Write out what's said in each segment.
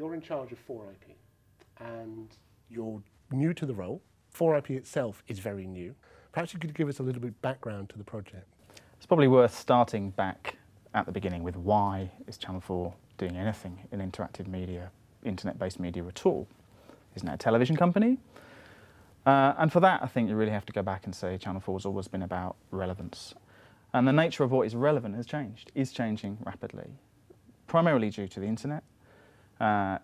you're in charge of 4IP, and you're new to the role. 4IP itself is very new. Perhaps you could give us a little bit of background to the project. It's probably worth starting back at the beginning with why is Channel 4 doing anything in interactive media, internet-based media at all? Isn't it a television company? And for that, I think you really have to go back and say Channel 4 has always been about relevance. And the nature of what is relevant has changed, is changing rapidly, primarily due to the internet.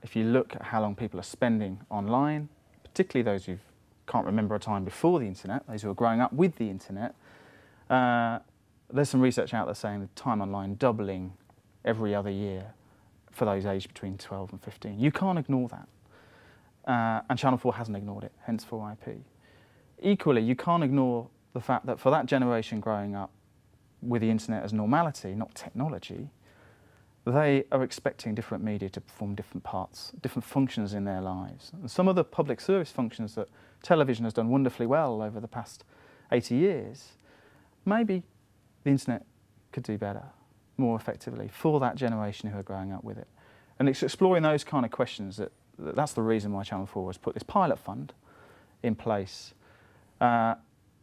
If you look at how long people are spending online, particularly those who can't remember a time before the internet, those who are growing up with the internet, there's some research out there saying the time online doubling every other year for those aged between 12 and 15. You can't ignore that. And Channel 4 hasn't ignored it, hence 4IP. Equally, you can't ignore the fact that for that generation growing up with the internet as normality, not technology, they are expecting different media to perform different parts, different functions in their lives. And some of the public service functions that television has done wonderfully well over the past 80 years, maybe the internet could do better, more effectively, for that generation who are growing up with it. And it's exploring those kind of questions that's the reason why Channel 4 has put this pilot fund in place to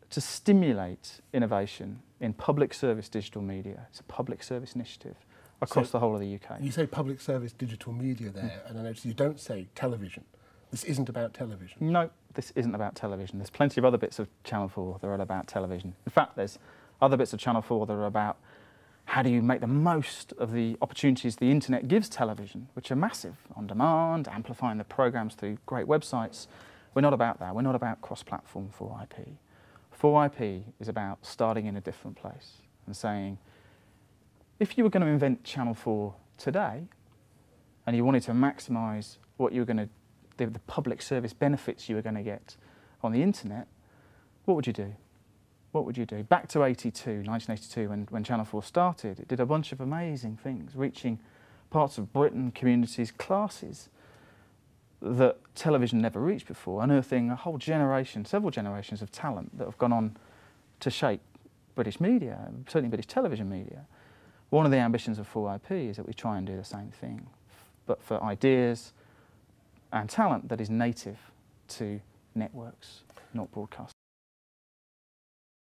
stimulate innovation in public service digital media. It's a public service initiative across the whole of the UK. You say public service digital media there, and I notice you don't say television. This isn't about television. No, this isn't about television. There's plenty of other bits of Channel 4 that are about television. In fact, there's other bits of Channel 4 that are about how do you make the most of the opportunities the internet gives television, which are massive, on demand, amplifying the programmes through great websites. We're not about that. We're not about cross-platform 4IP. 4IP is about starting in a different place and saying, if you were going to invent Channel 4 today and you wanted to maximise what you were going to, the public service benefits you were going to get on the internet, what would you do? What would you do? Back to 1982, when Channel 4 started, it did a bunch of amazing things, reaching parts of Britain, communities, classes that television never reached before, unearthing a whole generation, several generations of talent that have gone on to shape British media, certainly British television media. One of the ambitions of 4IP is that we try and do the same thing, but for ideas and talent that is native to networks, not broadcast.